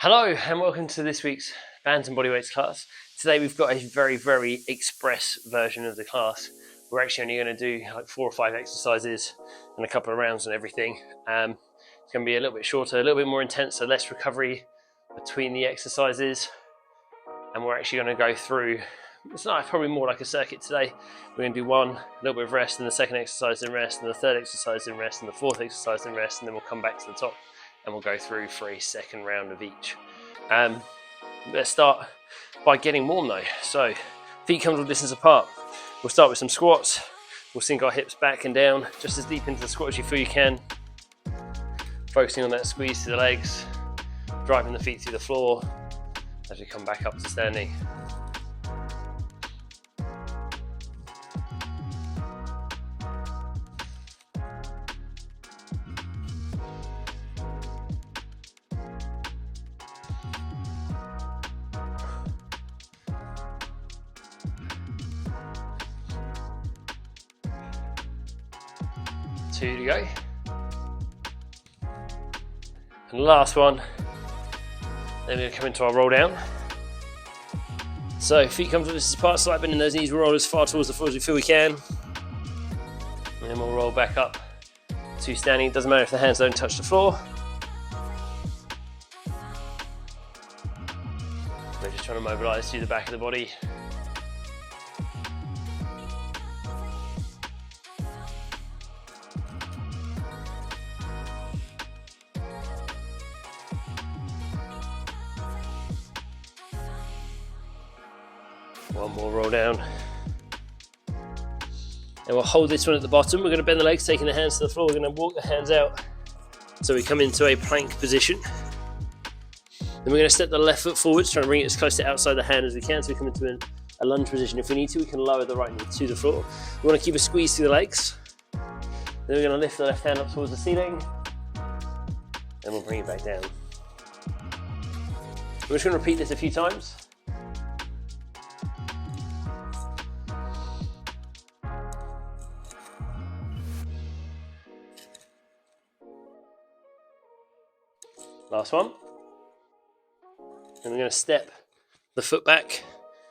Hello and welcome to this week's bands and bodyweights class. Today we've got a very express version of the class. We're actually only going to do like 4 or 5 exercises and a couple of rounds and everything. It's going to be a little bit shorter, a little bit more intense, so less recovery between the exercises. And we're actually going to go through, it's not probably more like a circuit today. We're going to do one, a little bit of rest, and the second exercise then rest, and the third exercise then rest, and the fourth exercise then rest, and then we'll come back to the top and we'll go through for a second round of each. Let's start by getting warm though. So feet comfortable distance apart. We'll start with some squats. We'll sink our hips back and down, just as deep into the squat as you feel you can. Focusing on that squeeze to the legs, driving the feet through the floor as we come back up to standing. Two to go. And the last one, then we're going to come into our roll down. So feet comfortable distance apart, slight bend in those knees, we'll roll as far towards the floor as we feel we can. And then we'll roll back up to standing. It doesn't matter if the hands don't touch the floor. We're just trying to mobilise through the back of the body. One more roll down. And we'll hold this one at the bottom. We're going to bend the legs, taking the hands to the floor. We're going to walk the hands out. So we come into a plank position. Then we're going to step the left foot forwards, trying to bring it as close to outside the hand as we can. So we come into a lunge position. If we need to, we can lower the right knee to the floor. We want to keep a squeeze through the legs. Then we're going to lift the left hand up towards the ceiling. And we'll bring it back down. We're just going to repeat this a few times. Last one. And we're going to step the foot back.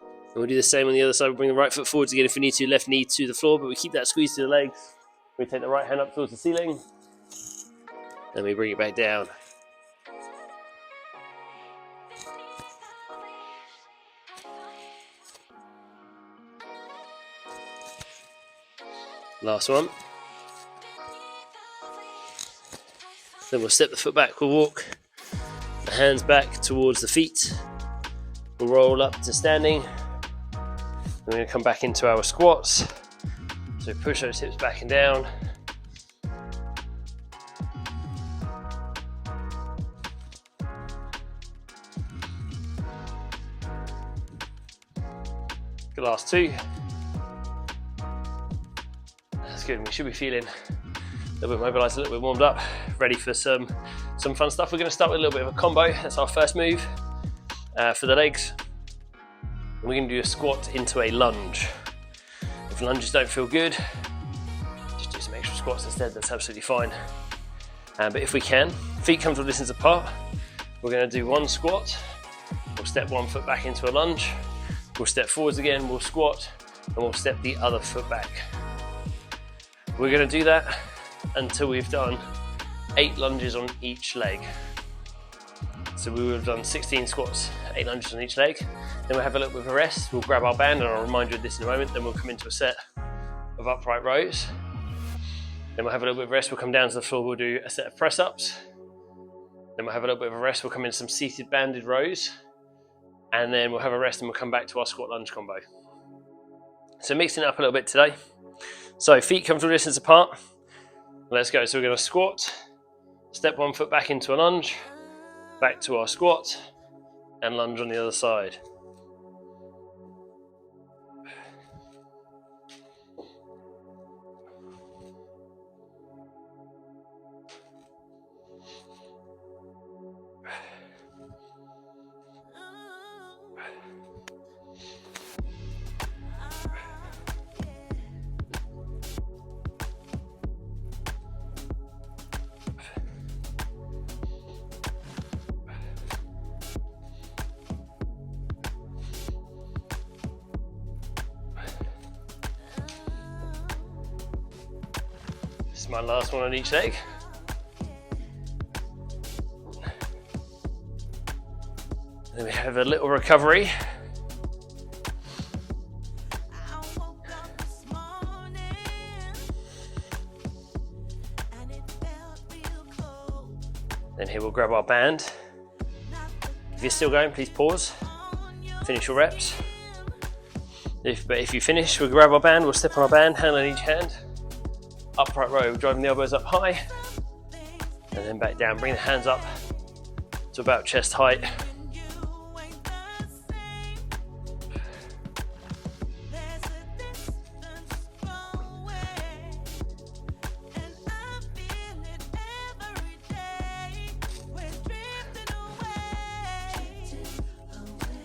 And we'll do the same on the other side. We'll bring the right foot forwards again if we need to, left knee to the floor, but we keep that squeeze to the legs. We take the right hand up towards the ceiling. And we bring it back down. Last one. Then we'll step the foot back, we'll walk the hands back towards the feet. We'll roll up to standing. We're going to come back into our squats. So push those hips back and down. The last two. That's good. We should be feeling a little bit mobilised, a little bit warmed up, ready for some fun stuff. We're going to start with a little bit of a combo. That's our first move for the legs. And we're going to do a squat into a lunge. If lunges don't feel good, just do some extra squats instead. That's absolutely fine. But if we can, feet comfortable distance apart, we're going to do one squat. We'll step one foot back into a lunge. We'll step forwards again, we'll squat, and we'll step the other foot back. We're going to do that until we've done 8 lunges on each leg. So we would have done 16 squats, 8 lunges on each leg. Then we'll have a little bit of a rest. We'll grab our band, and I'll remind you of this in a moment. Then we'll come into a set of upright rows. Then we'll have a little bit of rest. We'll come down to the floor. We'll do a set of press-ups. Then we'll have a little bit of a rest. We'll come into some seated banded rows. And then we'll have a rest and we'll come back to our squat lunge combo. So mixing it up a little bit today. So feet comfortable distance apart. Let's go. So we're going to squat, step one foot back into a lunge, back to our squat, and lunge on the other side. My last one on each leg. Then we have a little recovery. Then here we'll grab our band. If you're still going, please pause. Finish your reps. But if you finish, we'll grab our band, we'll step on our band, hand on each hand. Upright row, driving the elbows up high. And then back down, bring the hands up to about chest height.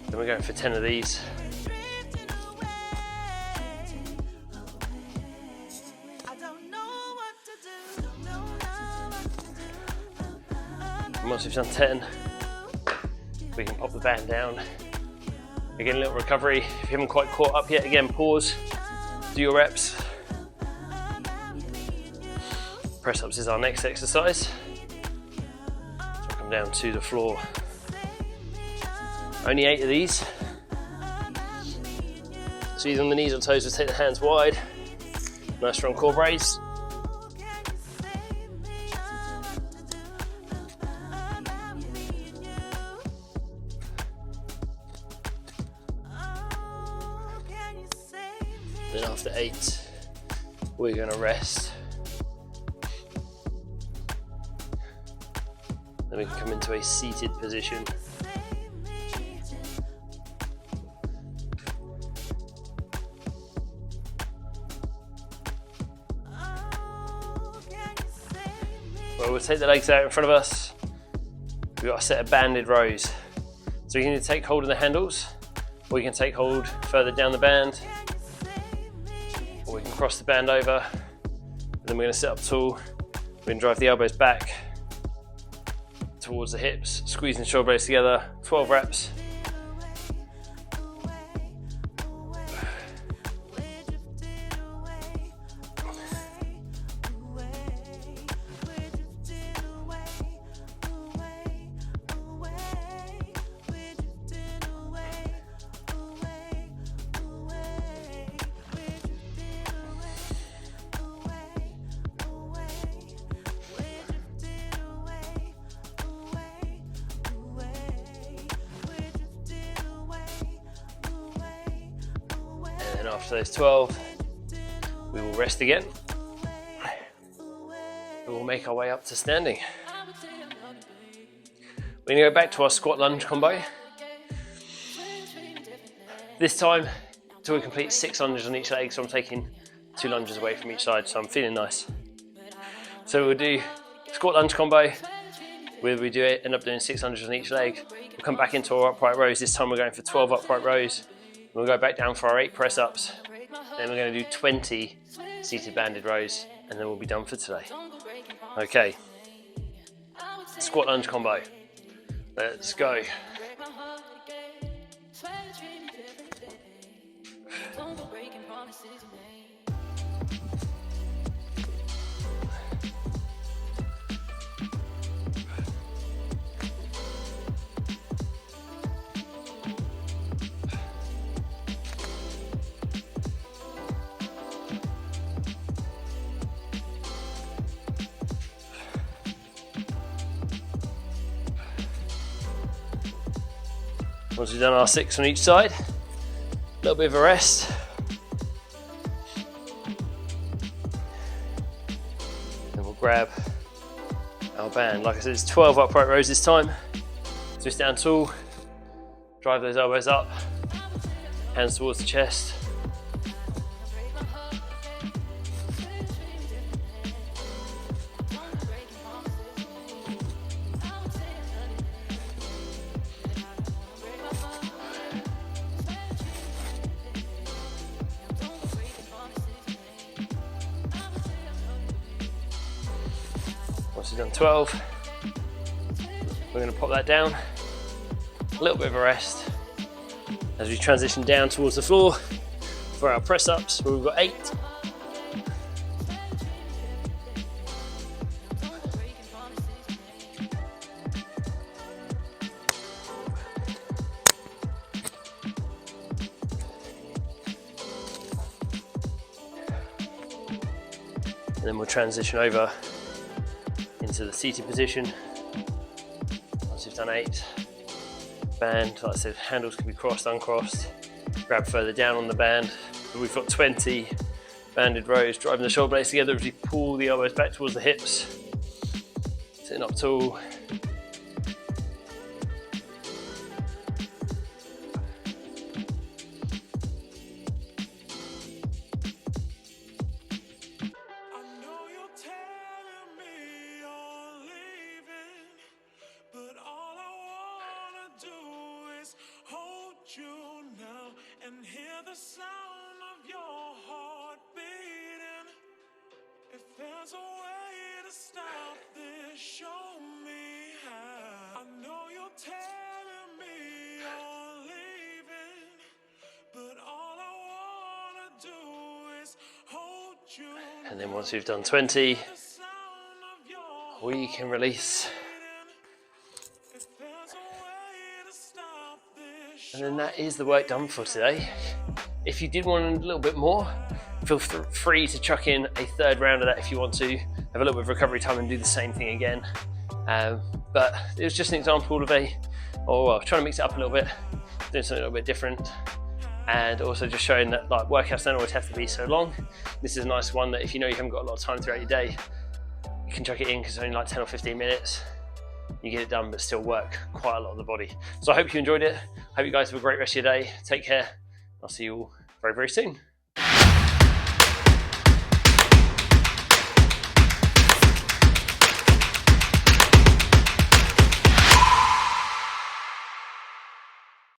Then we're going for 10 of these. And once we've done 10, we can pop the band down. Again, a little recovery. If you haven't quite caught up yet, again, pause, do your reps. Press ups is our next exercise. So come down to the floor. Only 8 of these. So either on the knees or toes, we'll take the hands wide. Nice strong core brace. Then after 8, we're going to rest. Then we can come into a seated position. Well, we'll take the legs out in front of us. We've got a set of banded rows. So you can either take hold of the handles, or you can take hold further down the band, or we can cross the band over. And then we're going to sit up tall. We're going to drive the elbows back towards the hips, squeezing the shoulder blades together. 12 reps. And after those 12, we will rest again. We will make our way up to standing. We're going to go back to our squat lunge combo. This time, till we complete 6 lunges on each leg, so I'm taking 2 lunges away from each side, so I'm feeling nice. So we'll do squat lunge combo, where we do it, end up doing 6 lunges on each leg. We'll come back into our upright rows. This time we're going for 12 upright rows. We'll go back down for our 8 press ups. Then we're going to do 20 seated banded rows, and then we'll be done for today. Okay, squat lunge combo. Let's go. Once we've done our 6 on each side, a little bit of a rest. Then we'll grab our band. Like I said, it's 12 upright rows this time. So it's down tall, drive those elbows up, hands towards the chest. Once you've done 12, we're going to pop that down, a little bit of a rest as we transition down towards the floor for our press ups, where we've got 8. then we'll transition over into the seated position. Once you've done 8, band, like I said, handles can be crossed, uncrossed, grab further down on the band. But we've got 20 banded rows, driving the shoulder blades together as we pull the elbows back towards the hips. Sitting up tall. You now and hear the sound of your heart beating. If there's a way to stop this, show me how. I know you're telling me you're leaving, but all I wanna do is hold you. And then once we've done 20, we can release. And then that is the work done for today. If you did want a little bit more, feel free to chuck in a third round of that if you want to. Have a little bit of recovery time and do the same thing again. But it was just an example of trying to mix it up a little bit, doing something a little bit different, and also just showing that like workouts don't always have to be so long. This is a nice one that if you know you haven't got a lot of time throughout your day, you can chuck it in because it's only like 10 or 15 minutes. You get it done but still work quite a lot of the body. So I hope you enjoyed it. I hope you guys have a great rest of your day. Take care. I'll see you all very, very soon.